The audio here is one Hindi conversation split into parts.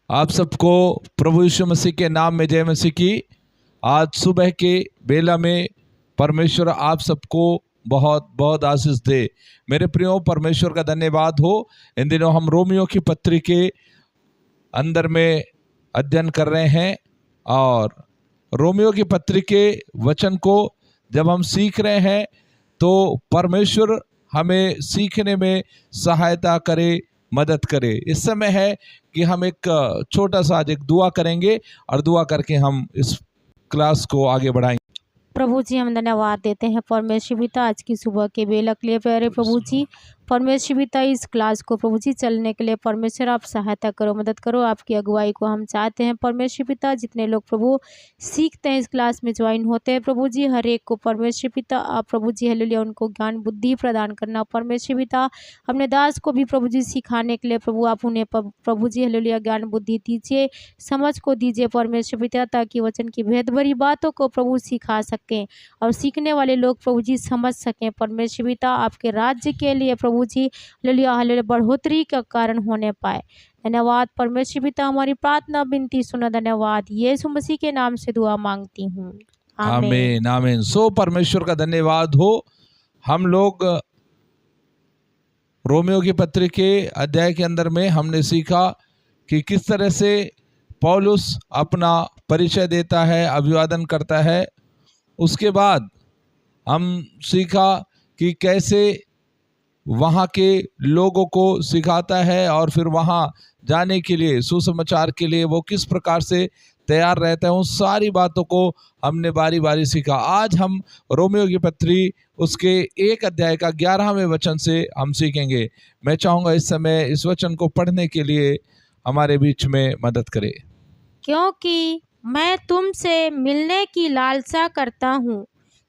आप सबको प्रभु यीशु मसीह के नाम में जय मसीह की। आज सुबह के बेला में परमेश्वर आप सबको बहुत बहुत आशीष दे। मेरे प्रियो, परमेश्वर का धन्यवाद हो। इन दिनों हम रोमियो की पत्री के अंदर में अध्ययन कर रहे हैं और रोमियो की पत्री के वचन को जब हम सीख रहे हैं तो परमेश्वर हमें सीखने में सहायता करे, मदद करे। इस समय है कि हम एक छोटा सा आज एक दुआ करेंगे और दुआ करके हम इस क्लास को आगे बढ़ाएंगे। प्रभु जी, हम धन्यवाद देते हैं परमेश्वर पिता आज की सुबह के बेला के लिए। प्यारे प्रभु जी, परमेश्वर पिता इस क्लास को प्रभु जी चलने के लिए परमेश्वर आप सहायता करो, मदद करो। आपकी अगुवाई को हम चाहते हैं परमेश्वर पिता। जितने लोग प्रभु सीखते हैं, इस क्लास में ज्वाइन होते हैं प्रभु जी, हर एक को परमेश्वर पिता आप प्रभु जी हालेलुया उनको ज्ञान बुद्धि प्रदान करना परमेश्वर पिता। अपने दास को भी प्रभु जी सिखाने के लिए प्रभु आप उन्हें प्रभु जी हालेलुया ज्ञान बुद्धि दीजिए, समझ को दीजिए परमेश्वर पिता, ताकि वचन की भेद भरी बातों को प्रभु सिखा सकें और सीखने वाले लोग प्रभु जी समझ सकें परमेश्वर पिता। आपके राज्य के लिए प्रभु जी हालेलुया हालेलुया बढ़ोतरी का कारण होने पाए। धन्यवाद परमेश्वर पिता, हमारी प्रार्थना विनती सुना। धन्यवाद, यीशु मसीह के नाम से दुआ मांगती हूँ, आमीन आमीन। सो परमेश्वर का धन्यवाद हो। हम लोग रोमियो की पत्री के अध्याय के अंदर में हमने सीखा कि किस तरह से पौलुस अपना परिचय देता है, अभिवादन करता है। उसके बाद हम सीखा कि कैसे वहाँ के लोगों को सिखाता है और फिर वहाँ जाने के लिए, सुसमाचार के लिए वो किस प्रकार से तैयार रहता है। उन सारी बातों को हमने बारी बारी सीखा। आज हम रोमियो की पत्री उसके 1 अध्याय का 11वें वचन से हम सीखेंगे। मैं चाहूँगा इस समय इस वचन को पढ़ने के लिए हमारे बीच में मदद करे। क्योंकि मैं तुमसे मिलने की लालसा करता हूँ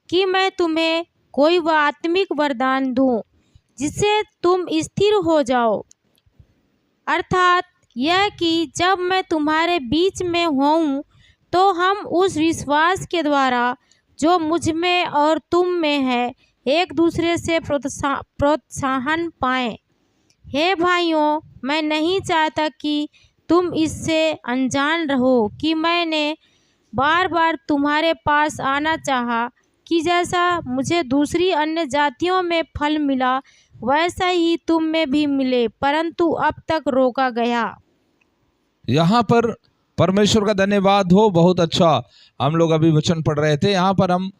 कि मैं तुम्हें कोई आत्मिक वरदान दूँ जिससे तुम स्थिर हो जाओ, अर्थात यह कि जब मैं तुम्हारे बीच में होऊं तो हम उस विश्वास के द्वारा जो मुझ में और तुम में है एक दूसरे से प्रोत्साहन पाएं। हे भाइयों, मैं नहीं चाहता कि तुम इससे अनजान रहो कि मैंने बार बार तुम्हारे पास आना चाहा कि जैसा मुझे दूसरी अन्य जातियों में फल मिला वैसा ही तुम में भी मिले, परंतु अब तक रोका गया। यहाँ पर परमेश्वर का धन्यवाद हो। बहुत अच्छा हम लोग अभी वचन पढ़ रहे थे। यहाँ पर हम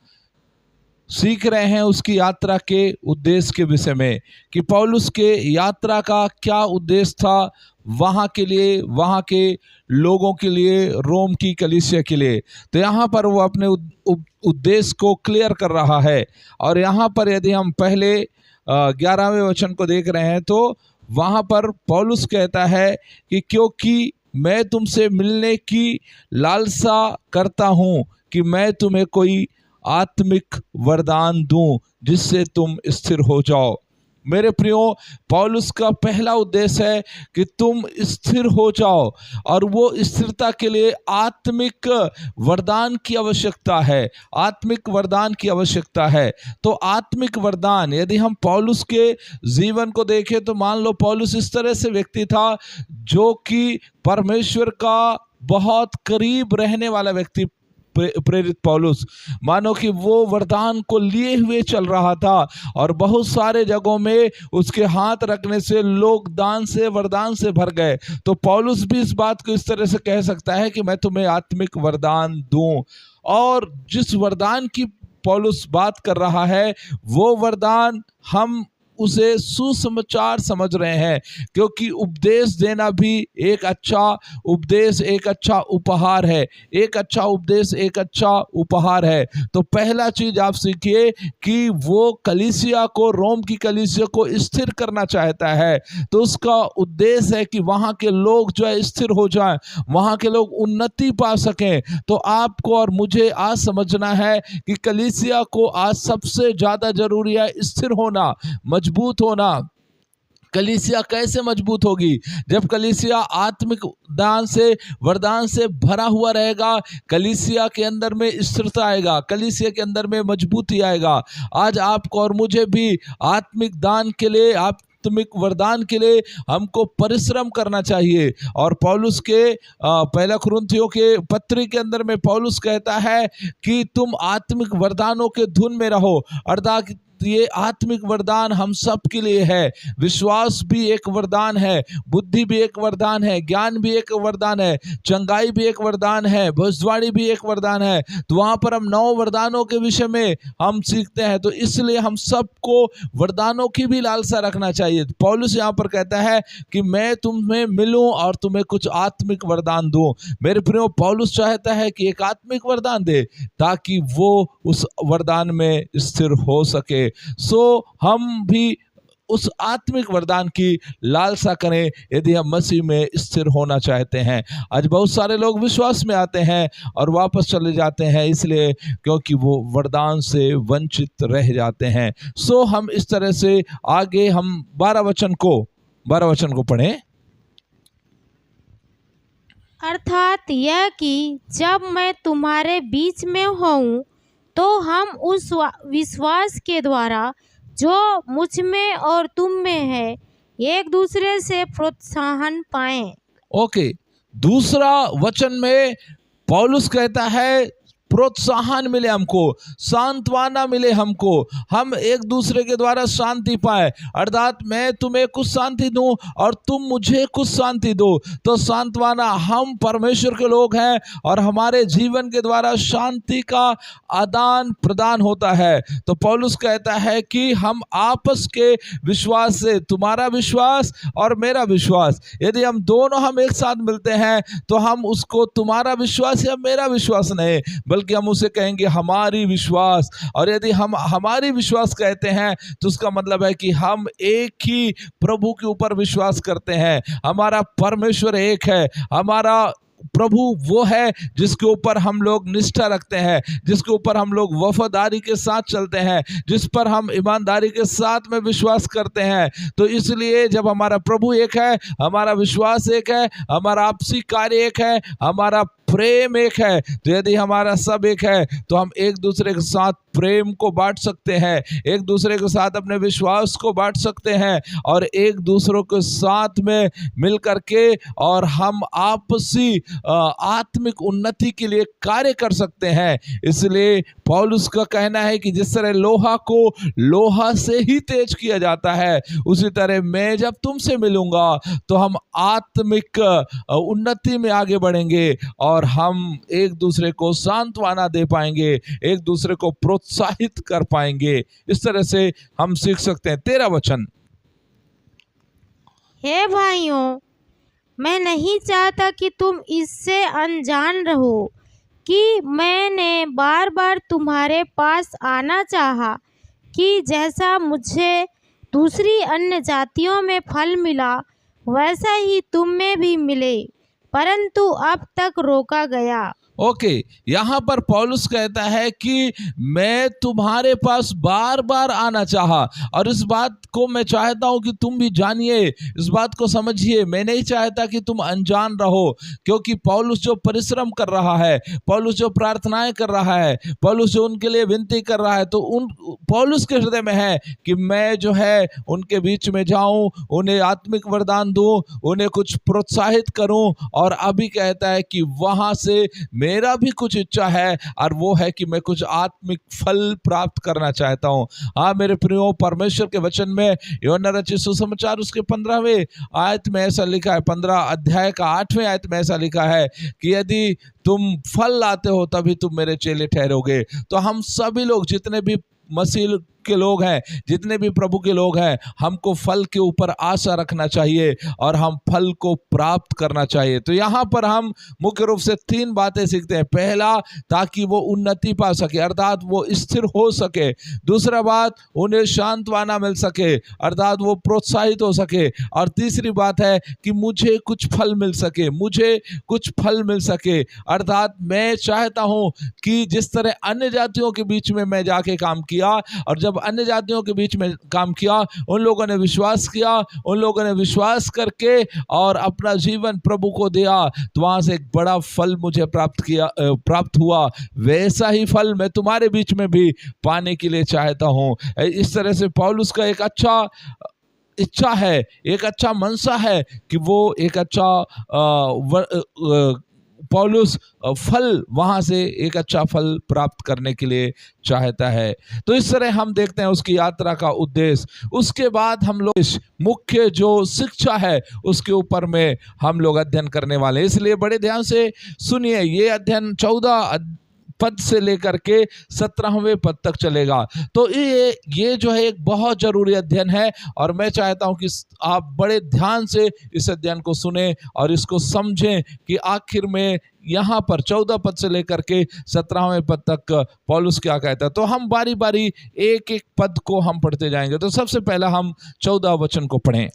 सीख रहे हैं उसकी यात्रा के उद्देश्य के विषय में कि पौलुस के यात्रा का क्या उद्देश्य था वहाँ के लिए, वहाँ के लोगों के लिए, रोम की कलीसिया के लिए। तो यहाँ पर वो अपने उद्देश्य को क्लियर कर रहा है। और यहाँ पर यदि हम पहले 11वें वचन को देख रहे हैं तो वहाँ पर पौलुस कहता है कि क्योंकि मैं तुमसे मिलने की लालसा करता हूँ कि मैं तुम्हें कोई आत्मिक वरदान दूं जिससे तुम स्थिर हो जाओ। मेरे प्रियो, पौलुस का पहला उद्देश्य है कि तुम स्थिर हो जाओ और वो स्थिरता के लिए आत्मिक वरदान की आवश्यकता है। आत्मिक वरदान की आवश्यकता है। तो आत्मिक वरदान यदि हम पौलुस के जीवन को देखें तो मान लो पौलुस इस तरह से व्यक्ति था जो कि परमेश्वर का बहुत करीब रहने वाला व्यक्ति। प्रेरित पौलुस मानो कि वो वरदान को लिए हुए चल रहा था और बहुत सारे जगहों में उसके हाथ रखने से लोग दान से, वरदान से भर गए। तो पौलुस भी इस बात को इस तरह से कह सकता है कि मैं तुम्हें आत्मिक वरदान दूं। और जिस वरदान की पौलुस बात कर रहा है वो वरदान हम उसे सुसमाचार समझ रहे हैं, क्योंकि उपदेश देना भी एक अच्छा उपदेश, एक अच्छा उपहार है। एक अच्छा उपदेश एक अच्छा उपहार है। तो पहला चीज आप सीखिए कि वो कलीसिया को, रोम की कलीसिया को स्थिर करना चाहता है। तो उसका उद्देश्य है कि वहाँ के लोग जो है स्थिर हो जाएं, वहाँ के लोग उन्नति पा सकें। तो आपको और मुझे आज समझना है कि कलीसिया को आज सबसे ज़्यादा जरूरी है स्थिर होना, मजबूत होना। कलीसिया कैसे मजबूत होगी? जब कलीसिया आत्मिक दान से, वरदान से भरा हुआ रहेगा, कलीसिया के अंदर में स्थिरता आएगा, कलीसिया के अंदर में मजबूती आएगा। आज आपको और मुझे भी आत्मिक दान के लिए, आप आत्मिक वरदान के लिए हमको परिश्रम करना चाहिए। और पौलुस के पहला कुरिन्थियों के पत्री के अंदर में पौलुस कहता है कि तुम आत्मिक वरदानों के धुन में रहो। अर्थात ये आत्मिक वरदान हम सब के लिए है। विश्वास भी एक वरदान है, बुद्धि भी एक वरदान है, ज्ञान भी एक वरदान है, चंगाई भी एक वरदान है, भविष्यवाणी भी एक वरदान है। तो वहाँ पर हम 9 वरदानों के विषय में हम सीखते हैं। तो इसलिए हम सबको वरदानों की भी लालसा रखना चाहिए। पौलुस यहाँ पर कहता है कि मैं तुम्हें मिलूं और तुम्हें कुछ आत्मिक वरदान दूं। मेरे प्रियो, पौलुस चाहता है कि एक आत्मिक वरदान दे ताकि वो उस वरदान में स्थिर हो सके। हम भी उस आत्मिक वरदान की लालसा करें यदि हम मसीह में स्थिर होना चाहते हैं। आज बहुत सारे लोग विश्वास में आते हैं और वापस चले जाते हैं, इसलिए क्योंकि वो वरदान से वंचित रह जाते हैं। हम इस तरह से आगे हम 12 वचन को पढ़ें। अर्थात यह कि जब मैं तुम्हारे बीच में हूँ तो हम उस विश्वास के द्वारा जो मुझ में और तुम में है एक दूसरे से प्रोत्साहन पाएं। ओके, दूसरा वचन में पौलुस कहता है प्रोत्साहन मिले हमको, सांत्वना मिले हमको, हम एक दूसरे के द्वारा शांति पाए। अर्थात मैं तुम्हें कुछ शांति दूं और तुम मुझे कुछ शांति दो। तो सांत्वना, हम परमेश्वर के लोग हैं और हमारे जीवन के द्वारा शांति का आदान प्रदान होता है। तो पौलुस कहता है कि हम आपस के विश्वास से, तुम्हारा विश्वास और मेरा विश्वास, यदि हम दोनों हम एक साथ मिलते हैं तो हम उसको तुम्हारा विश्वास या मेरा विश्वास नहीं, बल्कि हम उसे कहेंगे हमारी विश्वास। और यदि हम हमारी विश्वास कहते हैं तो उसका मतलब है कि हम एक ही प्रभु के ऊपर विश्वास करते हैं। हमारा परमेश्वर एक है, हमारा प्रभु वो है जिसके ऊपर हम लोग निष्ठा रखते हैं, जिसके ऊपर हम लोग वफादारी के साथ चलते हैं, जिस पर हम ईमानदारी के साथ में विश्वास करते हैं। तो इसलिए जब हमारा प्रभु एक है, हमारा विश्वास एक है, हमारा आपसी कार्य एक है, हमारा प्रेम एक है, तो यदि हमारा सब एक है तो हम एक दूसरे के साथ प्रेम को बांट सकते हैं, एक दूसरे के साथ अपने विश्वास को बांट सकते हैं और एक दूसरों के साथ में मिल करके और हम आपसी आत्मिक उन्नति के लिए कार्य कर सकते हैं। इसलिए पौलुस का कहना है कि जिस तरह लोहा को लोहा से ही तेज किया जाता है, उसी तरह मैं जब तुमसे मिलूंगा तो हम आत्मिक उन्नति में आगे बढ़ेंगे और हम एक दूसरे को सांत्वना दे पाएंगे, एक दूसरे को प्रोत्साहित कर पाएंगे। इस तरह से हम सीख सकते हैं। 13 वचन, हे भाइयों, मैं नहीं चाहता कि तुम इससे अनजान रहो कि मैंने बार बार तुम्हारे पास आना चाहा कि जैसा मुझे दूसरी अन्य जातियों में फल मिला वैसा ही तुम में भी मिले, परंतु अब तक रोका गया। ओके, यहाँ पर पौलुस कहता है कि मैं तुम्हारे पास बार बार आना चाहा, और इस बात को मैं चाहता हूँ कि तुम भी जानिए, इस बात को समझिए। मैं नहीं चाहता कि तुम अनजान रहो, क्योंकि पौलुस जो परिश्रम कर रहा है, पौलुस जो प्रार्थनाएं कर रहा है, पौलुस जो उनके लिए विनती कर रहा है, तो उन पौलुस के हृदय में है कि मैं जो है उनके बीच में जाऊं, उन्हें आत्मिक वरदान दूं, उन्हें कुछ प्रोत्साहित करूं। और अभी कहता है कि वहां से मेरा भी कुछ इच्छा है, और वो है कि मैं कुछ आत्मिक फल प्राप्त करना चाहता हूँ। हाँ मेरे प्रियो, परमेश्वर के वचन में यूहन्ना रचित सुसमाचार उसके 15वें आयत में ऐसा लिखा है, 15 अध्याय का 8वें आयत में ऐसा लिखा है कि यदि तुम फल लाते हो तभी तुम मेरे चेले ठहरोगे। तो हम सभी लोग, जितने भी मसीह के लोग हैं, जितने भी प्रभु के लोग हैं, हमको फल के ऊपर आशा रखना चाहिए और हम फल को प्राप्त करना चाहिए। तो यहाँ पर हम मुख्य रूप से 3 बातें सीखते हैं। पहला, ताकि वो उन्नति पा सके, अर्थात वो स्थिर हो सके। दूसरा बात, उन्हें सांत्वना मिल सके, अर्थात वो प्रोत्साहित हो सके। और तीसरी बात है कि मुझे कुछ फल मिल सके, मुझे कुछ फल मिल सके। अर्थात मैं चाहता हूँ कि जिस तरह अन्य जातियों के बीच में मैं जाके काम किया, और जब अन्य जातियों के बीच में काम किया, उन लोगों ने विश्वास किया, उन लोगों ने विश्वास करके और अपना जीवन प्रभु को दिया, तो वहां से एक बड़ा फल मुझे प्राप्त हुआ। वैसा ही फल मैं तुम्हारे बीच में भी पाने के लिए चाहता हूं। इस तरह से पौलुस का एक अच्छा इच्छा है, एक अच्छा मनसा है कि वो एक अच्छा पौलुस फल वहां से एक अच्छा फल प्राप्त करने के लिए चाहता है। तो इस तरह हम देखते हैं उसकी यात्रा का उद्देश्य। उसके बाद हम लोग इस मुख्य जो शिक्षा है उसके ऊपर में हम लोग अध्ययन करने वाले हैं, इसलिए बड़े ध्यान से सुनिए। ये अध्ययन 14 पद से लेकर के 17वें पद तक चलेगा। तो ये जो है एक बहुत जरूरी अध्ययन है और मैं चाहता हूं कि आप बड़े ध्यान से इस अध्ययन को सुने और इसको समझें कि आखिर में यहाँ पर 14 पद से लेकर के 17वें पद तक पौलुस क्या कहता है। तो हम बारी बारी एक एक पद को हम पढ़ते जाएंगे। तो सबसे पहला हम 14 वचन को पढ़ें।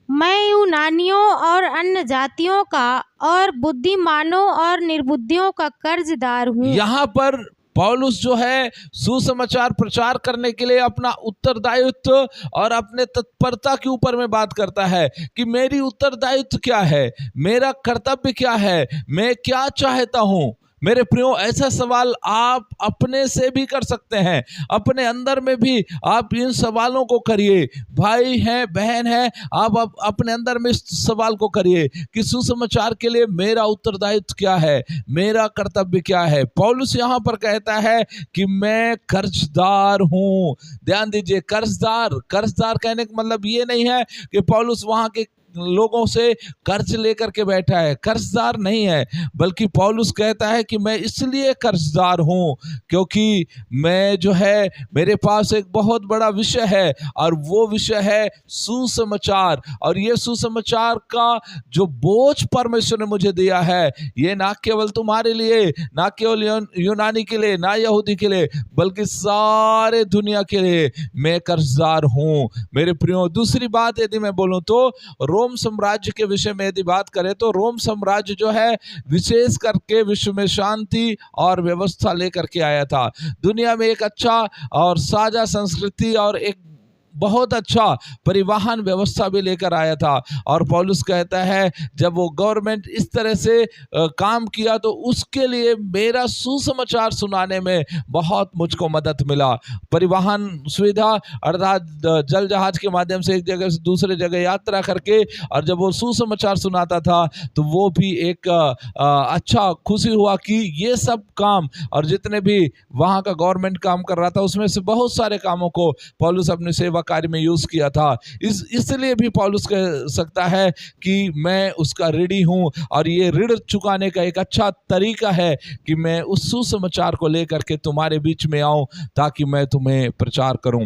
मैं यूनानियों और अन्य जातियों का और बुद्धिमानों और निर्बुद्धियों का कर्जदार हूँ। यहाँ पर पौलुस जो है सुसमाचार प्रचार करने के लिए अपना उत्तरदायित्व और अपने तत्परता के ऊपर में बात करता है कि मेरी उत्तरदायित्व क्या है, मेरा कर्तव्य क्या है, मैं क्या चाहता हूँ। मेरे प्रियो, ऐसा सवाल आप अपने से भी कर सकते हैं, अपने अंदर में भी आप इन सवालों को करिए। भाई हैं, बहन हैं, आप अपने अंदर में इस सवाल को करिए कि सुसमाचार के लिए मेरा उत्तरदायित्व क्या है, मेरा कर्तव्य क्या है। पौलुस यहाँ पर कहता है कि मैं कर्जदार हूँ। ध्यान दीजिए, कर्जदार कहने का मतलब ये नहीं है कि पौलुस वहाँ के लोगों से कर्ज लेकर के बैठा है, कर्जदार नहीं है, बल्कि पौलुस कहता है कि मैं इसलिए कर्जदार हूं क्योंकि मैं जो है मेरे पास एक बहुत बड़ा विषय है और वो विषय है सुसमाचार। और ये सुसमाचार का जो बोझ परमेश्वर ने मुझे दिया है, ये ना केवल तुम्हारे लिए, ना केवल यूनानी के लिए, ना यहूदी के लिए, बल्कि सारे दुनिया के लिए मैं कर्जदार हूं। मेरे प्रियो, दूसरी बात यदि मैं बोलूं तो रोम साम्राज्य के विषय में यदि बात करें तो रोम साम्राज्य जो है विशेष करके विश्व में शांति और व्यवस्था लेकर के आया था। दुनिया में एक अच्छा और साझा संस्कृति और एक बहुत अच्छा परिवहन व्यवस्था भी लेकर आया था। और पौलुस कहता है जब वो गवर्नमेंट इस तरह से काम किया तो उसके लिए मेरा सुसमाचार सुनाने में बहुत मुझको मदद मिला। परिवहन सुविधा अर्थात जल जहाज के माध्यम से एक जगह से दूसरे जगह यात्रा करके और जब वो सुसमाचार सुनाता था तो वो भी एक अच्छा खुशी हुआ कि ये सब काम और जितने भी वहाँ का गवर्नमेंट काम कर रहा था उसमें से बहुत सारे कामों को पौलुस अपने सेवा कार्य में यूज किया था। इसलिए भी पौलुस कह सकता है कि मैं उसका ऋणी हूं और ये ऋण चुकाने का एक अच्छा तरीका है कि मैं उस सुसमाचार को लेकर के तुम्हारे बीच में आऊं ताकि मैं तुम्हें प्रचार करूं।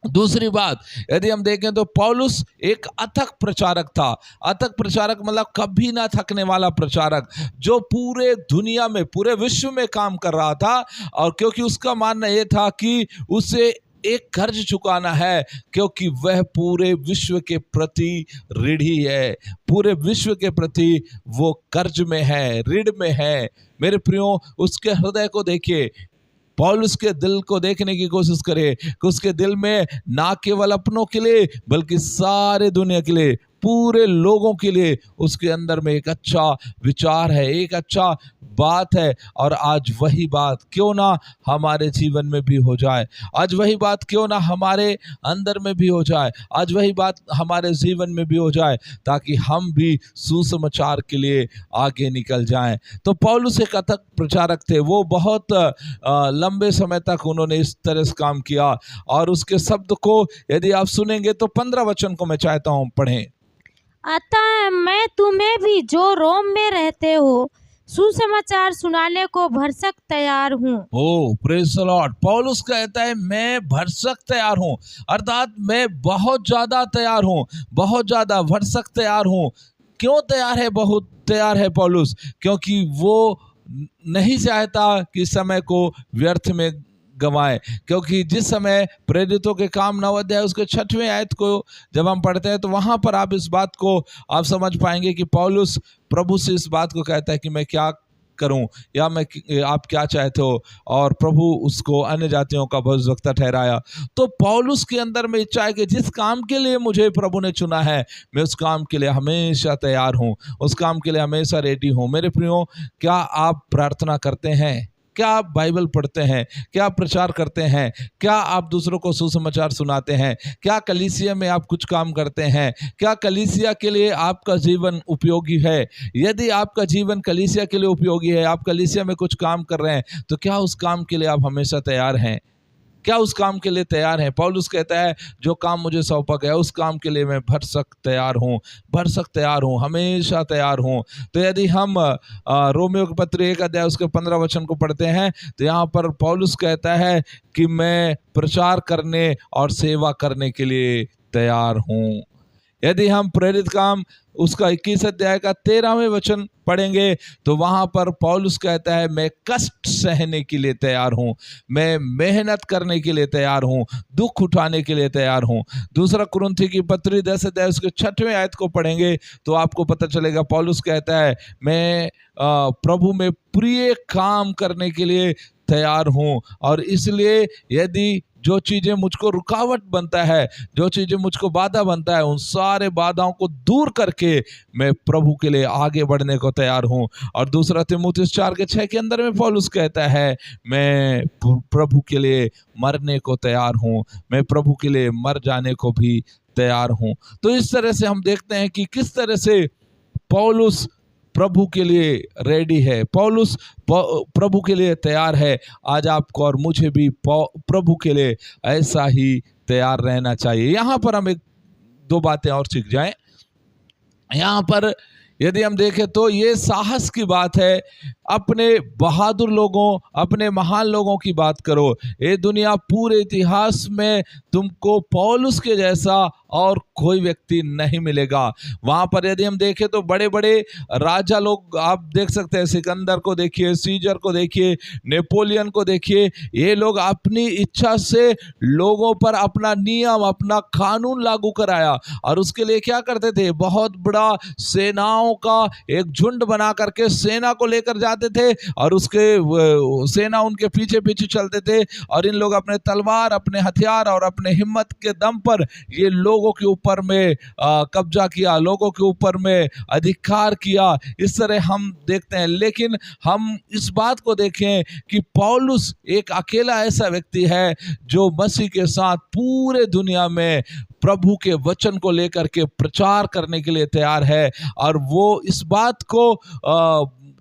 दूसरी बात यदि हम देखें तो पौलुस एक अथक प्रचारक था। अथक प्रचारक मतलब कभी ना थकने वाला प्रचारक, जो पूरे दुनिया में, पूरे विश्व में काम कर रहा था। और क्योंकि उसका मानना यह था कि उसे एक कर्ज चुकाना है, क्योंकि वह पूरे विश्व के प्रति ऋणी है, पूरे विश्व के प्रति वो कर्ज में है, ऋण में है। मेरे प्रियो, उसके हृदय को देखिए, पौलुस के दिल को देखने की कोशिश करें कि उसके दिल में ना केवल अपनों के लिए बल्कि सारे दुनिया के लिए, पूरे लोगों के लिए उसके अंदर में एक अच्छा विचार है, एक अच्छा बात है। और आज वही बात क्यों ना हमारे जीवन में भी हो जाए, आज वही बात क्यों ना हमारे अंदर में भी हो जाए, आज वही बात हमारे जीवन में भी हो जाए, ताकि हम भी सुसमाचार के लिए आगे निकल जाएं। तो पौलुस एक अथक प्रचारक थे। वो बहुत लंबे समय तक उन्होंने इस तरह से काम किया। और उसके शब्द को यदि आप सुनेंगे तो 15 वचन को मैं चाहता हूं पढ़ें। अतः मैं तुम्हें भी जो रोम में रहते हो सुसमाचार सुनाने को भरसक तैयार हूँ। ओ प्रेज द लॉर्ड। पौलुस कहता है मैं भरसक तैयार हूँ, अर्थात मैं बहुत ज्यादा तैयार हूँ, बहुत ज्यादा भरसक तैयार हूँ। क्यों तैयार है, बहुत तैयार है पौलुस? क्योंकि वो नहीं चाहता कि समय को व्यर्थ में गंवाए। क्योंकि जिस समय प्रेरितों के काम 9 अध्याय उसके 6वें आयत को जब हम पढ़ते हैं तो वहां पर आप इस बात को आप समझ पाएंगे कि पौलुस प्रभु से इस बात को कहता है कि मैं क्या करूं, या आप क्या चाहते हो, और प्रभु उसको अन्य जातियों का भविष्यवक्ता ठहराया। तो पौलुस के अंदर में इच्छा है कि जिस काम के लिए मुझे प्रभु ने चुना है मैं उस काम के लिए हमेशा तैयार हूं, उस काम के लिए हमेशा रेडी हूं। मेरे प्रियो, क्या आप प्रार्थना करते हैं? क्या आप बाइबल पढ़ते हैं? क्या आप प्रचार करते हैं? क्या आप दूसरों को सुसमाचार सुनाते हैं? क्या कलीसिया में आप कुछ काम करते हैं? क्या कलीसिया के लिए आपका जीवन उपयोगी है? यदि आपका जीवन कलीसिया के लिए उपयोगी है, आप कलीसिया में कुछ काम कर रहे हैं, तो क्या उस काम के लिए आप हमेशा तैयार हैं? क्या उस काम के लिए तैयार हैं? पौलुस कहता है, जो काम मुझे सौंपा गया उस काम के लिए मैं भरसक तैयार हूँ, हमेशा तैयार हूँ। तो यदि हम रोमियो के पत्र 1 अध्याय उसके 15 वचन को पढ़ते हैं, तो यहाँ पर पौलुस कहता है कि मैं प्रचार करने और सेवा करने के लिए तैयार हूँ। यदि हम प्रेरित काम उसका 21 अध्याय का 13वें वचन पढ़ेंगे, तो वहां पर पौलुस कहता है, मैं कष्ट सहने के लिए तैयार हूं, मैं मेहनत करने के लिए तैयार हूं, दुख उठाने के लिए तैयार हूं। दूसरा कुरिन्थी की पत्री 10 अध्याय उसके 6वें आयत को पढ़ेंगे तो आपको पता चलेगा, पौलुस कहता है, मैं प्रभु में प्रिय काम करने के लिए तैयार हूं। और इसलिए यदि जो चीज़ें मुझको रुकावट बनता है, जो चीज़ें मुझको बाधा बनता है, उन सारे बाधाओं को दूर करके मैं प्रभु के लिए आगे बढ़ने को तैयार हूँ। और दूसरा तीमुथियुस 4:6 के अंदर में पौलुस कहता है, मैं प्रभु के लिए मरने को तैयार हूँ, मैं प्रभु के लिए मर जाने को भी तैयार हूँ। तो इस तरह से हम देखते हैं कि किस तरह से पौलुस प्रभु के लिए रेडी है, पौलुस प्रभु के लिए तैयार है। आज आपको और मुझे भी प्रभु के लिए ऐसा ही तैयार रहना चाहिए। यहाँ पर हम 1-2 बातें और सीख जाएं। यहाँ पर यदि हम देखें तो ये साहस की बात है। अपने बहादुर लोगों, अपने महान लोगों की बात करो। ये दुनिया पूरे इतिहास में तुमको पौलुस के जैसा और कोई व्यक्ति नहीं मिलेगा। वहाँ पर यदि हम देखें तो बड़े बड़े राजा लोग आप देख सकते हैं, सिकंदर को देखिए, सीजर को देखिए, नेपोलियन को देखिए। ये लोग अपनी इच्छा से लोगों पर अपना नियम, अपना कानून लागू कराया और उसके लिए क्या करते थे, बहुत बड़ा सेनाओं का एक झुंड बना करके सेना को लेकर जाते थे और उसके सेना उनके पीछे पीछे चलते थे। और इन लोग अपने तलवार, अपने हथियार और अपने हिम्मत के दम पर ये लोगों के ऊपर में कब्जा किया, लोगों के ऊपर में अधिकार किया। इस तरह हम देखते हैं। लेकिन हम इस बात को देखें कि पौलुस एक अकेला ऐसा व्यक्ति है जो मसीह के साथ पूरे दुनिया में प्रभु के वचन को लेकर के प्रचार करने के लिए तैयार है। और वो इस बात को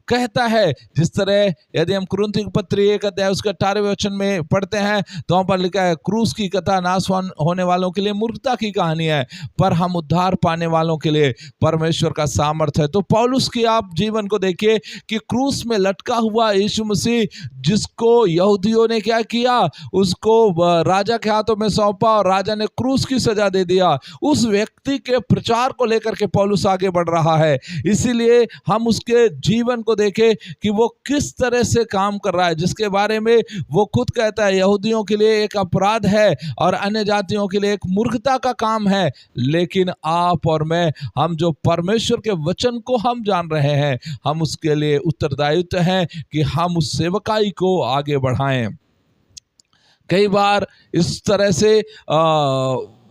कहता है, जिस तरह यदि हम कुरिन्थी की पत्री 1 अध्याय उसके 18वें वचन में पढ़ते हैं तो वहाँ पर लिखा है, क्रूस की कथा नाश होने वालों के लिए मूर्खता की कहानी है, पर हम उद्धार पाने वालों के लिए परमेश्वर का सामर्थ है। तो पौलुस की आप जीवन को देखिए कि क्रूस में लटका हुआ यीशु मसीह, जिसको यहूदियों ने क्या किया, उसको राजा के हाथों में सौंपा और राजा ने क्रूस की सजा दे दिया। उस व्यक्ति के प्रचार को लेकर के पौलुस आगे बढ़ रहा है। इसीलिए हम उसके जीवन को देखें कि वो किस तरह से काम कर रहा है, जिसके बारे में वो खुद कहता है यहूदियों के लिए एक अपराध है और अन्य जातियों के लिए एक मूर्खता का काम है। लेकिन आप और मैं, हम जो परमेश्वर के वचन को हम जान रहे हैं, हम उसके लिए उत्तरदायित्व हैं कि हम उस सेवकाई को आगे बढ़ाएं। कई बार इस तरह से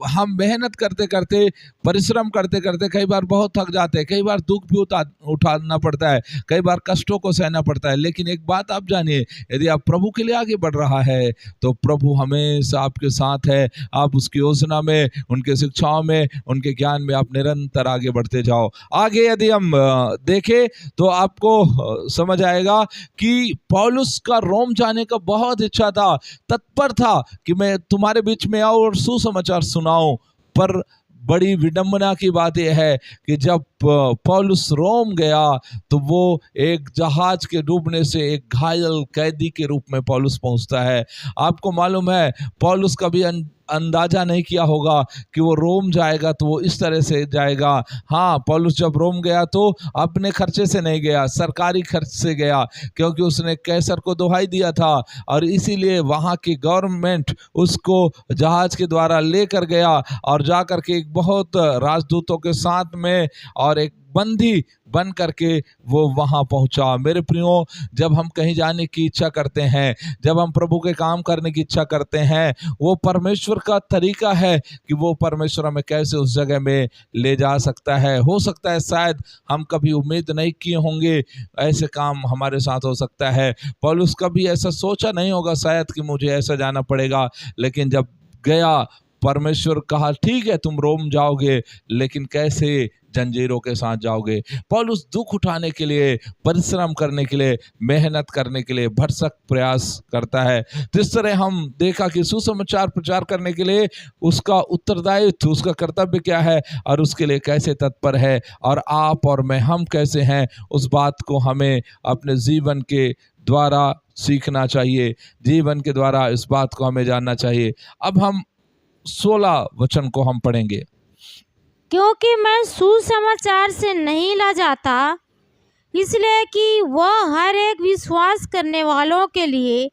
हम मेहनत करते करते, परिश्रम करते करते कई बार बहुत थक जाते हैं, कई बार दुख भी उठाना पड़ता है, कई बार कष्टों को सहना पड़ता है। लेकिन एक बात आप जानिए, यदि आप प्रभु के लिए आगे बढ़ रहा है तो प्रभु हमेशा आपके साथ है। आप उसकी योजना में, उनके शिक्षाओं में, उनके ज्ञान में आप निरंतर आगे बढ़ते जाओ। आगे यदि हम देखें तो आपको समझ आएगा कि पौलुस का रोम जाने का बहुत इच्छा था, तत्पर था कि मैं तुम्हारे बीच में आऊं और सुसमाचार सुनाऊं। पर बड़ी विडंबना की बात यह है कि जब पौलुस रोम गया तो वो एक जहाज के डूबने से एक घायल कैदी के रूप में पौलुस पहुंचता है। आपको मालूम है, पौलुस कभी अंदाजा नहीं किया होगा कि वो रोम जाएगा तो वो इस तरह से जाएगा। हाँ, पौलुस जब रोम गया तो अपने खर्चे से नहीं गया, सरकारी खर्च से गया, क्योंकि उसने कैसर को दुहाई दिया था और इसीलिए वहाँ की गवर्नमेंट उसको जहाज के द्वारा लेकर गया और जाकर के एक बहुत राजदूतों के साथ में और और एक बंदी बन करके वो वहाँ पहुँचा। मेरे प्रियो, जब हम कहीं जाने की इच्छा करते हैं, जब हम प्रभु के काम करने की इच्छा करते हैं, वो परमेश्वर का तरीका है कि वो परमेश्वर हमें कैसे उस जगह में ले जा सकता है। हो सकता है शायद हम कभी उम्मीद नहीं किए होंगे ऐसे काम हमारे साथ हो सकता है। पौलुस कभी ऐसा सोचा नहीं होगा शायद कि मुझे ऐसा जाना पड़ेगा, लेकिन जब गया, परमेश्वर कहा ठीक है तुम रोम जाओगे, लेकिन कैसे? जंजीरों के साथ जाओगे। पौलुस दुख उठाने के लिए, परिश्रम करने के लिए, मेहनत करने के लिए भरसक प्रयास करता है। तो इस तरह हम देखा कि सुसमाचार प्रचार करने के लिए उसका उत्तरदायित्व, उसका कर्तव्य क्या है और उसके लिए कैसे तत्पर है, और आप और मैं, हम कैसे हैं, उस बात को हमें अपने जीवन के द्वारा सीखना चाहिए, जीवन के द्वारा इस बात को हमें जानना चाहिए। अब हम 16 वचन को हम पढ़ेंगे। क्योंकि मैं सुसमाचार से नहीं लजाता, इसलिए कि वह हर एक विश्वास करने वालों के लिए,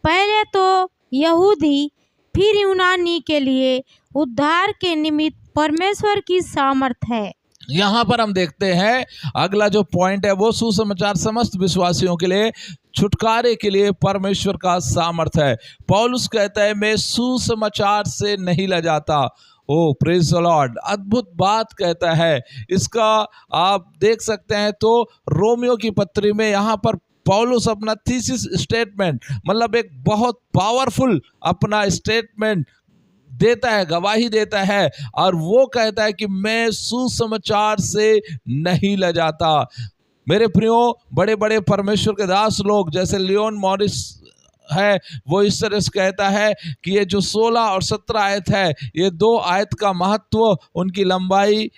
पहले तो यहूदी फिर यूनानी के लिए उद्धार के निमित्त परमेश्वर की सामर्थ है। यहाँ पर हम देखते हैं अगला जो पॉइंट है वो सुसमाचार समस्त विश्वासियों के लिए, छुटकारे के लिए परमेश्वर का सामर्थ है। पौलुस कहता है मैं सुसमाचार से नहीं लजाता। ओ प्रेज द लॉर्ड, अद्भुत बात कहता है। इसका आप देख सकते हैं तो रोमियो की पत्री में यहाँ पर पौलुस अपना थीसिस स्टेटमेंट, मतलब एक बहुत पावरफुल अपना स्टेटमेंट देता है, गवाही देता है, और वो कहता है कि मैं सुसमाचार से नहीं लजाता। मेरे प्रियो, बड़े बड़े परमेश्वर के दास लोग जैसे लियोन मॉरिस है, वो इस तरह से कहता है कि ये जो 16 और 17 आयत है, ये 2 आयत का महत्व उनकी लंबाई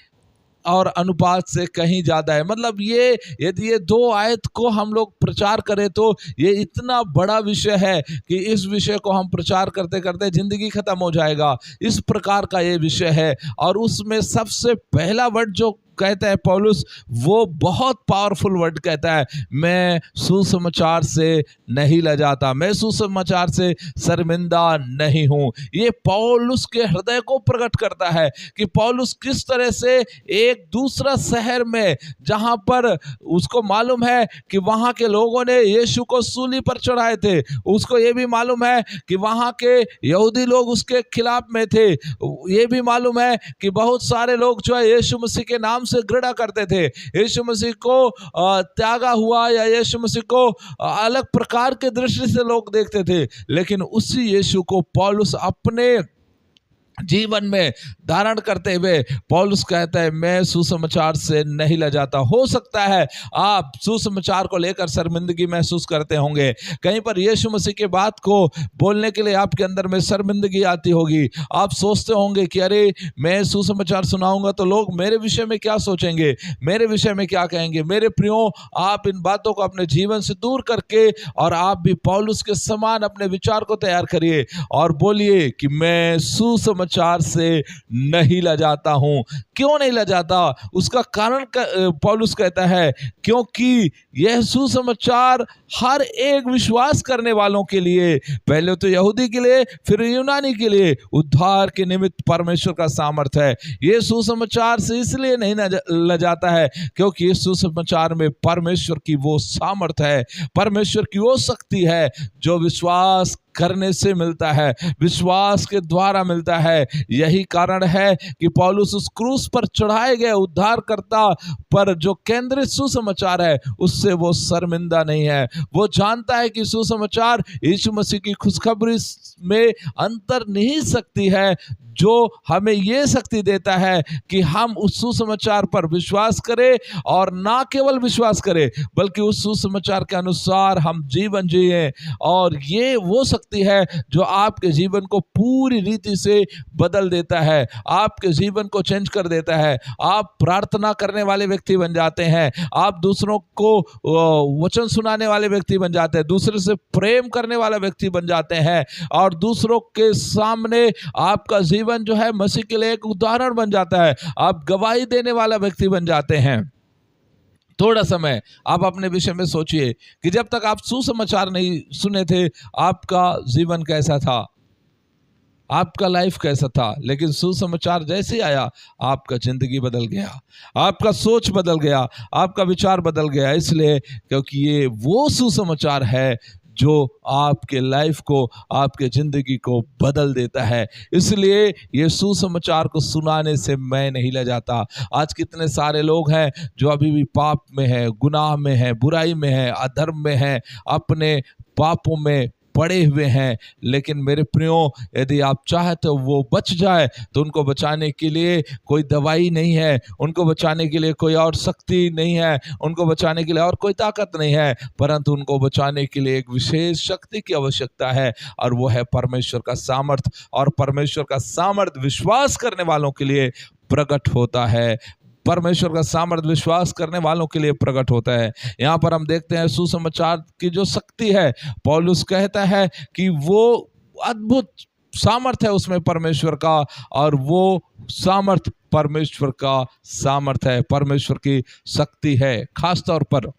और अनुपात से कहीं ज़्यादा है। मतलब ये, यदि ये 2 आयत को हम लोग प्रचार करें तो ये इतना बड़ा विषय है कि इस विषय को हम प्रचार करते करते ज़िंदगी ख़त्म हो जाएगा। इस प्रकार का ये विषय है, और उसमें सबसे पहला वर्ड जो कहता है पौलुस, वो बहुत पावरफुल वर्ड कहता है, मैं सुसमाचार से नहीं लजाता, मैं सुसमाचार से शर्मिंदा नहीं हूँ। ये पौलुस के हृदय को प्रकट करता है कि पौलुस किस तरह से एक दूसरा शहर में, जहाँ पर उसको मालूम है कि वहाँ के लोगों ने यीशु को सूली पर चढ़ाए थे, उसको ये भी मालूम है कि वहाँ के यहूदी लोग उसके खिलाफ में थे, ये भी मालूम है कि बहुत सारे लोग जो है यीशु मसीह के नाम से घृणा करते थे, यीशु मसीह को त्यागा हुआ या यीशु मसीह को अलग प्रकार के दृष्टि से लोग देखते थे। लेकिन उसी यीशु को पौलुस अपने जीवन में धारण करते हुए पौलुस कहता है मैं सुसमाचार से नहीं लजाता। हो सकता है आप सुसमाचार को लेकर शर्मिंदगी महसूस करते होंगे, कहीं पर यीशु मसीह के बात को बोलने के लिए आपके अंदर में शर्मिंदगी आती होगी। आप सोचते होंगे कि अरे मैं सुसमाचार सुनाऊंगा तो लोग मेरे विषय में क्या सोचेंगे, मेरे विषय में क्या कहेंगे। मेरे प्रियो, आप इन बातों को अपने जीवन से दूर करके और आप भी पौलुस के समान अपने विचार को तैयार करिए और बोलिए कि मैं सुसमाचार से नहीं लजाता हूं। क्यों नहीं लजाता? उसका कारण पौलुस कहता है क्योंकि यह सुसमाचार हर एक विश्वास करने वालों के लिए, पहले तो यहूदी के लिए फिर यूनानी के लिए, उद्धार के निमित्त परमेश्वर का सामर्थ है। यह सुसमाचार से इसलिए नहीं लजाता है क्योंकि इस सुसमाचार में परमेश्वर की वो सामर्थ है, परमेश्वर की वो शक्ति है जो विश्वास करने से मिलता है, विश्वास के द्वारा मिलता है। यही कारण है कि पौलुस उस क्रूस पर चढ़ाए गए उद्धारकर्ता पर जो केंद्रित सुसमाचार है उससे वो शर्मिंदा नहीं है। वो जानता है कि सुसमाचार यीशु मसीह की खुशखबरी में अंतर्निहित शक्ति है जो हमें ये शक्ति देता है कि हम उस सुसमाचार पर विश्वास करें, और ना केवल विश्वास करें बल्कि उस सुसमाचार के अनुसार हम जीवन जिए। और ये वो शक्ति है जो आपके जीवन को पूरी रीति से बदल देता है, आपके जीवन को चेंज कर देता है। आप प्रार्थना करने वाले व्यक्ति बन जाते हैं, आप दूसरों को वचन सुनाने वाले व्यक्ति बन जाते हैं, दूसरे से प्रेम करने वाला व्यक्ति बन जाते हैं, और दूसरों के सामने आपका जीवन जो है मसीह के लिए एक उदाहरण बन जाता है। आप गवाही देने वाला व्यक्ति बन जाते हैं। थोड़ा समय आप अपने विषय में सोचिए कि जब तक आप सुसमाचार नहीं सुने थे आपका जीवन कैसा था। आपका लाइफ कैसा था, लेकिन सुसमाचार जैसे ही आया आपका जिंदगी बदल गया, आपका सोच बदल गया, आपका विचार बदल गया। इसलिए क्योंकि ये वो सुसमाचार है जो आपके लाइफ को, आपके ज़िंदगी को बदल देता है। इसलिए ये सुसमाचार को सुनाने से मैं नहीं ले जाता। आज कितने सारे लोग हैं जो अभी भी पाप में हैं, गुनाह में हैं, बुराई में हैं, अधर्म में हैं, अपने पापों में पड़े हुए हैं। लेकिन मेरे प्रियो, यदि आप चाहते हो वो बच जाए तो उनको बचाने के लिए कोई दवाई नहीं है, उनको बचाने के लिए कोई और शक्ति नहीं है, उनको बचाने के लिए और कोई ताकत नहीं है, परंतु उनको बचाने के लिए एक विशेष शक्ति की आवश्यकता है, और वो है परमेश्वर का सामर्थ। और परमेश्वर का सामर्थ विश्वास करने वालों के लिए प्रकट होता है। परमेश्वर का सामर्थ विश्वास करने वालों के लिए प्रकट होता है। यहाँ पर हम देखते हैं सुसमाचार की जो शक्ति है, पौलुस कहता है कि वो अद्भुत सामर्थ है उसमें परमेश्वर का, और वो सामर्थ परमेश्वर का सामर्थ है, परमेश्वर की शक्ति है। खास तौर पर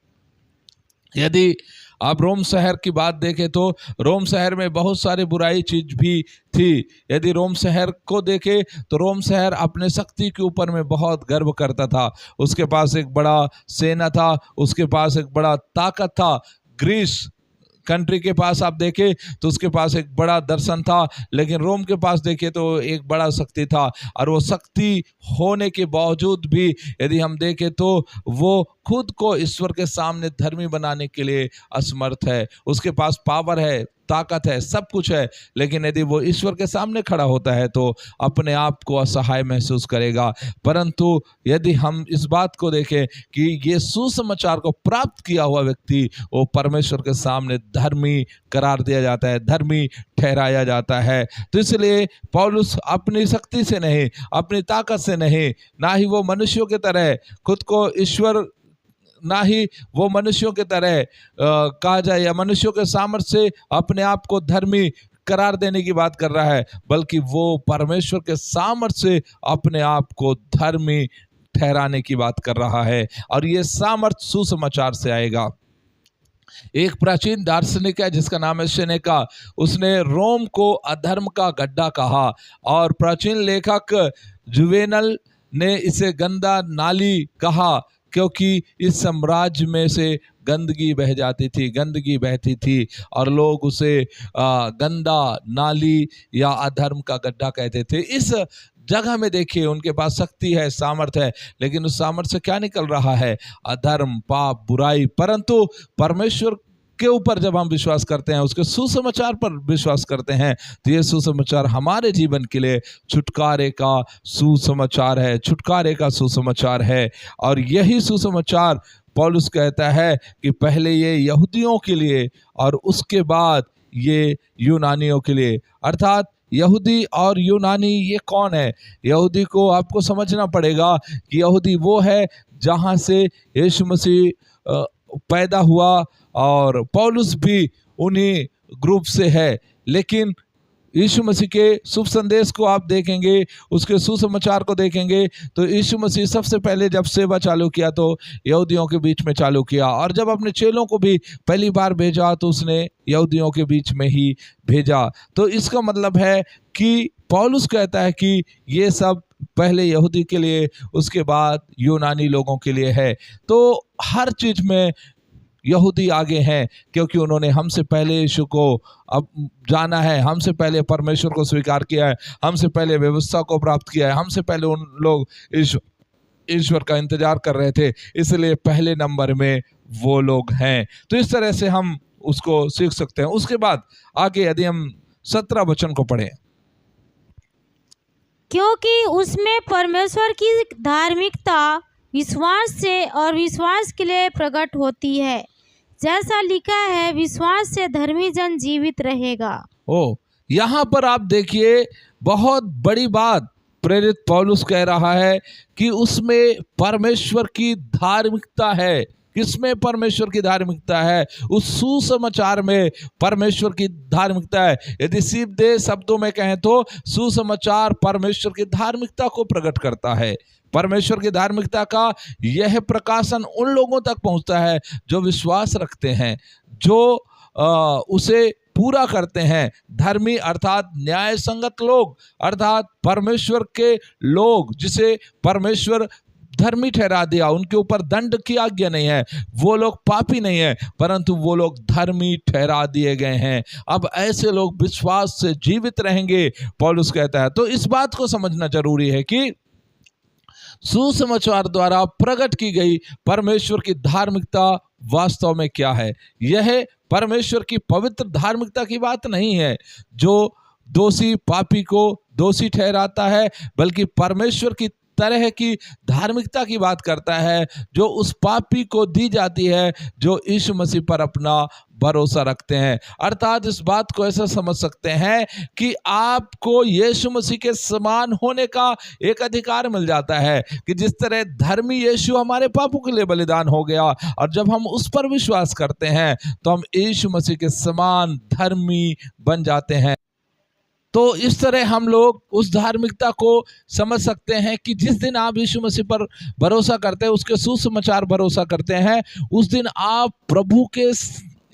यदि आप रोम शहर की बात देखें तो रोम शहर में बहुत सारी बुराई चीज भी थी। यदि रोम शहर को देखें तो रोम शहर अपने शक्ति के ऊपर में बहुत गर्व करता था। उसके पास एक बड़ा सेना था, उसके पास एक बड़ा ताकत था। ग्रीस कंट्री के पास आप देखें तो उसके पास एक बड़ा दर्शन था, लेकिन रोम के पास देखें तो एक बड़ा शक्ति था। और वो शक्ति होने के बावजूद भी यदि हम देखें तो वो खुद को ईश्वर के सामने धर्मी बनाने के लिए असमर्थ है। उसके पास पावर है, ताकत है, सब कुछ है, लेकिन यदि वो ईश्वर के सामने खड़ा होता है तो अपने आप को असहाय महसूस करेगा। परंतु यदि हम इस बात को देखें कि ये सुसमाचार को प्राप्त किया हुआ व्यक्ति, वो परमेश्वर के सामने धर्मी करार दिया जाता है, धर्मी ठहराया जाता है। तो इसलिए पौलुस अपनी शक्ति से नहीं, अपनी ताकत से नहीं, ना ही वो मनुष्यों की तरह खुद को ईश्वर, ना ही वो मनुष्यों की तरह कहा जाए या मनुष्यों के सामर्थ्य से अपने आप को धर्मी करार देने की बात कर रहा है, बल्कि वो परमेश्वर के सामर्थ्य से अपने आप को धर्मी ठहराने की बात कर रहा है। और ये सामर्थ्य सुसमाचार से आएगा। एक प्राचीन दार्शनिक है जिसका नाम है सेनेका, उसने रोम को अधर्म का गड्ढा कहा, और प्राचीन लेखक जुवेनल ने इसे गंदा नाली कहा, क्योंकि इस साम्राज्य में से गंदगी बह जाती थी, गंदगी बहती थी, और लोग उसे गंदा नाली या अधर्म का गड्ढा कहते थे। इस जगह में देखिए उनके पास शक्ति है, सामर्थ है, लेकिन उस सामर्थ से क्या निकल रहा है? अधर्म, पाप, बुराई। परंतु परमेश्वर के ऊपर जब हम विश्वास करते हैं, उसके सुसमाचार पर विश्वास करते हैं, तो ये सुसमाचार हमारे जीवन के लिए छुटकारे का सुसमाचार है, छुटकारे का सुसमाचार है। और यही सुसमाचार पौलुस कहता है कि पहले ये यहूदियों के लिए और उसके बाद ये यूनानियों के लिए। अर्थात यहूदी और यूनानी ये कौन है? यहूदी को आपको समझना पड़ेगा कि यहूदी वो है जहाँ से यीशु मसीह पैदा हुआ, और पौलुस भी उन्हीं ग्रुप से है। लेकिन यीशु मसीह के शुभ संदेश को आप देखेंगे, उसके सुसमाचार को देखेंगे, तो यीशु मसीह सबसे पहले जब सेवा चालू किया तो यहूदियों के बीच में चालू किया, और जब अपने चेलों को भी पहली बार भेजा तो उसने यहूदियों के बीच में ही भेजा। तो इसका मतलब है कि पौलुस कहता है कि ये सब पहले यहूदी के लिए, उसके बाद यूनानी लोगों के लिए है। तो हर चीज में यहूदी आगे हैं, क्योंकि उन्होंने हमसे पहले यीशु को अब जाना है, हमसे पहले परमेश्वर को स्वीकार किया है, हमसे पहले व्यवस्था को प्राप्त किया है, हमसे पहले उन लोग ईश्वर का इंतजार कर रहे थे, इसलिए पहले नंबर में वो लोग हैं। तो इस तरह से हम उसको सीख सकते हैं। उसके बाद आगे यदि हम 17 वचन को पढ़ें, क्योंकि उसमें परमेश्वर की धार्मिकता विश्वास से और विश्वास के लिए प्रकट होती है, जैसा लिखा है, विश्वास से धर्मी जन जीवित रहेगा। यहाँ पर आप देखिए बहुत बड़ी बात प्रेरित पौलुस कह रहा है कि उसमें परमेश्वर की धार्मिकता है। किसमें परमेश्वर की धार्मिकता है? उस सुसमाचार में परमेश्वर की धार्मिकता है। यदि सीधे शब्दों में कहें तो सुसमाचार परमेश्वर की धार्मिकता को प्रकट करता है। परमेश्वर की धार्मिकता का यह प्रकाशन उन लोगों तक पहुंचता है जो विश्वास रखते हैं, जो उसे पूरा करते हैं। धर्मी अर्थात न्याय संगत लोग, अर्थात परमेश्वर के लोग जिसे परमेश्वर धर्मी ठहरा दिया, उनके ऊपर दंड की आज्ञा नहीं है, वो लोग पापी नहीं है, परंतु वो लोग धर्मी ठहरा दिए गए हैं। अब ऐसे लोग विश्वास से जीवित रहेंगे, पौलुस कहता है। तो इस बात को समझना जरूरी है कि सुसमाचार द्वारा प्रकट की गई परमेश्वर की धार्मिकता वास्तव में क्या है। यह परमेश्वर की पवित्र धार्मिकता की बात नहीं है जो दोषी पापी को दोषी ठहराता है, बल्कि परमेश्वर की तरह की धार्मिकता की बात करता है जो उस पापी को दी जाती है जो यीशु मसीह पर अपना भरोसा रखते हैं। अर्थात इस बात को ऐसा समझ सकते हैं कि आपको यीशु मसीह के समान होने का एक अधिकार मिल जाता है कि जिस तरह धर्मी यीशु हमारे पापों के लिए बलिदान हो गया, और जब हम उस पर विश्वास करते हैं तो हम यीशु मसीह के समान धर्मी बन जाते हैं। तो इस तरह हम लोग उस धार्मिकता को समझ सकते हैं कि जिस दिन आप यीशु मसीह पर भरोसा करते हैं, उसके सुसमाचार भरोसा करते हैं, उस दिन आप प्रभु के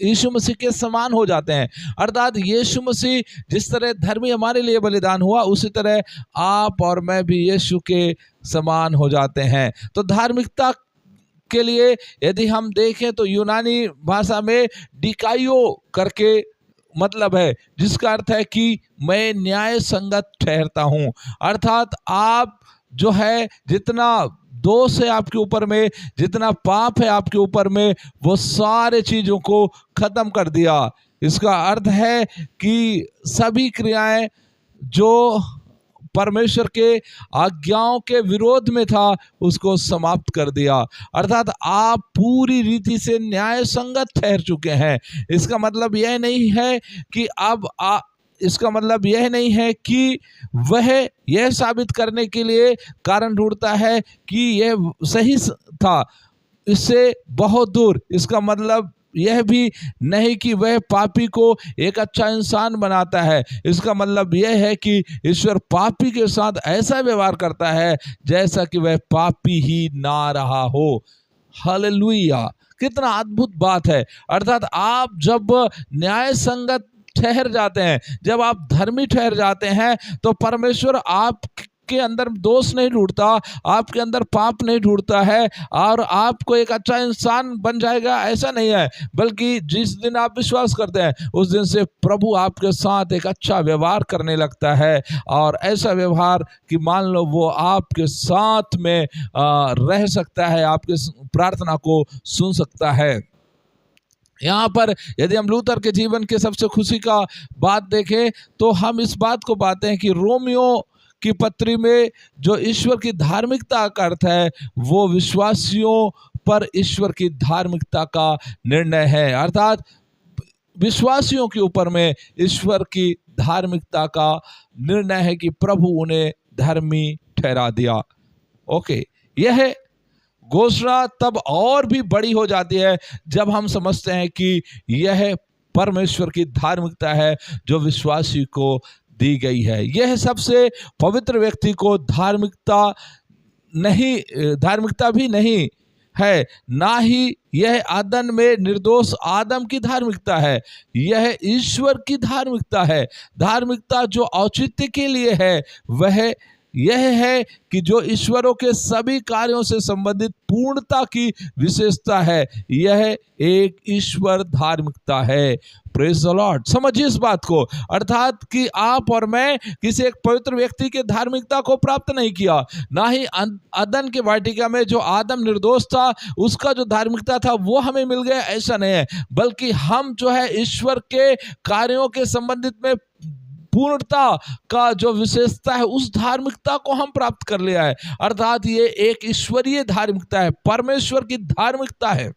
यीशु मसीह के समान हो जाते हैं। अर्थात यीशु मसीह जिस तरह धर्मी हमारे लिए बलिदान हुआ, उसी तरह आप और मैं भी यीशु के समान हो जाते हैं। तो धार्मिकता के लिए यदि हम देखें तो यूनानी भाषा में डिकाइयो करके मतलब है, जिसका अर्थ है कि मैं न्याय संगत ठहरता हूं। अर्थात आप जो है जितना दोष है आपके ऊपर में, जितना पाप है आपके ऊपर में, वो सारे चीजों को खत्म कर दिया। इसका अर्थ है कि सभी क्रियाएं जो परमेश्वर के आज्ञाओं के विरोध में था उसको समाप्त कर दिया। अर्थात आप पूरी रीति से न्याय संगत ठहर चुके हैं। इसका मतलब यह नहीं है कि अब इसका मतलब यह नहीं है कि वह यह साबित करने के लिए कारण ढूंढता है कि यह सही था, इससे बहुत दूर। इसका मतलब यह भी नहीं कि वह पापी को एक अच्छा इंसान बनाता है। इसका मतलब यह है कि ईश्वर पापी के साथ ऐसा व्यवहार करता है जैसा कि वह पापी ही ना रहा हो। हालेलुया, कितना अद्भुत बात है। अर्थात आप जब न्याय संगत ठहर जाते हैं, जब आप धर्मी ठहर जाते हैं, तो परमेश्वर आपके अंदर दोष नहीं ढूंढता, आपके अंदर पाप नहीं ढूंढता है और आपको एक अच्छा इंसान बन जाएगा, ऐसा नहीं है। बल्कि जिस दिन आप विश्वास करते हैं उस दिन से प्रभु आपके साथ एक अच्छा व्यवहार करने लगता है, और ऐसा व्यवहार कि मान लो वो आपके साथ में रह सकता है, आपके प्रार्थना को सुन सकता है। यहाँ पर यदि हम लूथर के जीवन के सबसे खुशी का बात देखें तो हम इस बात को पाते हैं कि रोमियो की पत्री में जो ईश्वर की धार्मिकता का अर्थ है वो विश्वासियों पर ईश्वर की धार्मिकता का निर्णय है। अर्थात विश्वासियों के ऊपर में ईश्वर की धार्मिकता का निर्णय है कि प्रभु उन्हें धर्मी ठहरा दिया। ओके, यह घोषणा तब और भी बड़ी हो जाती है जब हम समझते हैं कि यह परमेश्वर की धार्मिकता है जो विश्वासी को दी गई है। यह सबसे पवित्र व्यक्ति को धार्मिकता भी नहीं है, ना ही यह आदम में निर्दोष आदम की धार्मिकता है। यह ईश्वर की धार्मिकता है। धार्मिकता जो औचित्य के लिए है वह यह है कि जो ईश्वरों के सभी कार्यों से संबंधित पूर्णता की विशेषता है, यह एक ईश्वर धार्मिकता है। Praise the Lord. समझिए इस बात को। अर्थात कि आप और मैं किसी एक पवित्र व्यक्ति के धार्मिकता को प्राप्त नहीं किया, ना ही अदन के वाटिका में जो आदम निर्दोष था उसका जो धार्मिकता था वो हमें मिल गया, ऐसा नहीं है। बल्कि हम जो है ईश्वर के कार्यों के संबंधित में पूर्णता का जो विशेषता है उस धार्मिकता को हम प्राप्त कर लिया है। अर्थात ये एक ईश्वरीय धार्मिकता है, परमेश्वर की धार्मिकता है।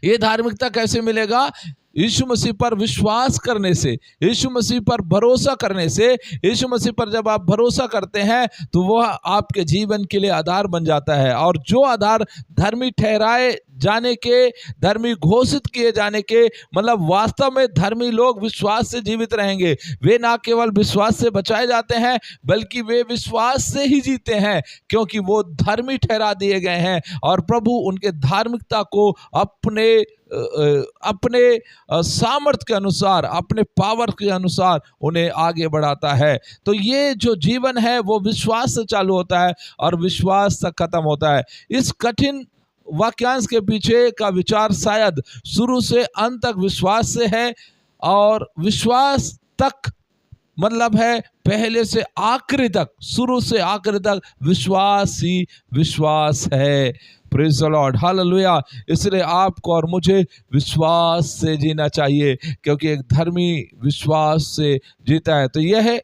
ये धार्मिकता कैसे मिलेगा? यीशु मसीह पर विश्वास करने से, यीशु मसीह पर भरोसा करने से। यीशु मसीह पर जब आप भरोसा करते हैं तो वह आपके जीवन के लिए आधार बन जाता है, और जो आधार धर्मी ठहराए जाने के, धर्मी घोषित किए जाने के, मतलब वास्तव में धर्मी लोग विश्वास से जीवित रहेंगे। वे ना केवल विश्वास से बचाए जाते हैं बल्कि वे विश्वास से ही जीते हैं, क्योंकि वो धर्मी ठहरा दिए गए हैं और प्रभु उनके धार्मिकता को अपने अपने सामर्थ्य के अनुसार, अपने पावर के अनुसार उन्हें आगे बढ़ाता है। तो ये जो जीवन है वो विश्वास से चालू होता है और विश्वास तक खत्म होता है। इस कठिन वाक्यांश के पीछे का विचार शायद शुरू से अंत तक विश्वास से है, और विश्वास तक मतलब है पहले से आखिरी तक, शुरू से आखिरी तक विश्वास ही विश्वास है। Praise the Lord, hallelujah. इसलिए आपको और मुझे विश्वास से जीना चाहिए, क्योंकि एक धर्मी विश्वास से जीता है। तो यह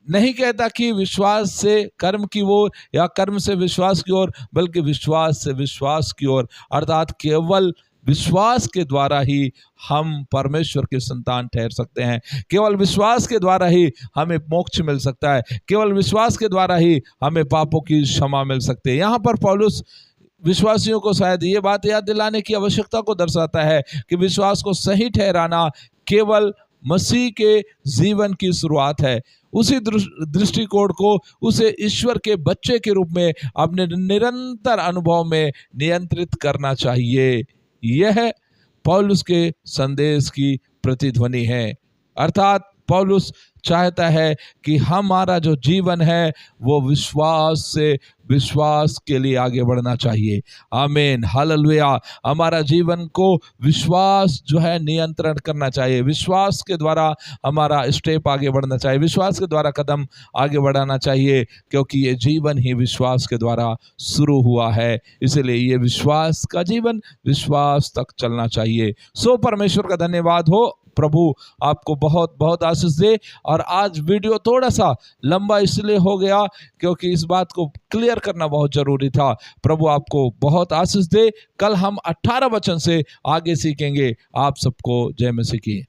नहीं कहता कि विश्वास से कर्म की ओर या कर्म से विश्वास की ओर, बल्कि विश्वास से विश्वास की ओर, अर्थात केवल विश्वास के द्वारा ही हम परमेश्वर के संतान ठहर सकते हैं। केवल विश्वास के द्वारा ही हमें मोक्ष मिल सकता है। केवल विश्वास के द्वारा ही हमें पापों की क्षमा मिल सकती है। यहाँ पर पौलुस विश्वासियों को शायद ये बात याद दिलाने की आवश्यकता को दर्शाता है कि विश्वास को सही ठहराना केवल मसीह के जीवन की शुरुआत है। उसी दृष्टिकोण को उसे ईश्वर के बच्चे के रूप में अपने निरंतर अनुभव में नियंत्रित करना चाहिए। यह पौलुस के संदेश की प्रतिध्वनि है। अर्थात पौलुस चाहता है कि हमारा जो जीवन है वो विश्वास से विश्वास के लिए आगे बढ़ना चाहिए। आमीन, हालेलुया। हमारा जीवन को विश्वास जो है नियंत्रण करना चाहिए। विश्वास के द्वारा हमारा स्टेप आगे बढ़ना चाहिए, विश्वास के द्वारा कदम आगे बढ़ाना चाहिए, क्योंकि ये जीवन ही विश्वास के द्वारा शुरू हुआ है। इसलिए ये विश्वास का जीवन विश्वास तक चलना चाहिए। सो परमेश्वर का धन्यवाद हो। प्रभु आपको बहुत बहुत आशीष दे। और आज वीडियो थोड़ा सा लंबा इसलिए हो गया क्योंकि इस बात को क्लियर करना बहुत जरूरी था। प्रभु आपको बहुत आशीष दे। कल हम 18 वचन से आगे सीखेंगे। आप सबको जय मसीह की।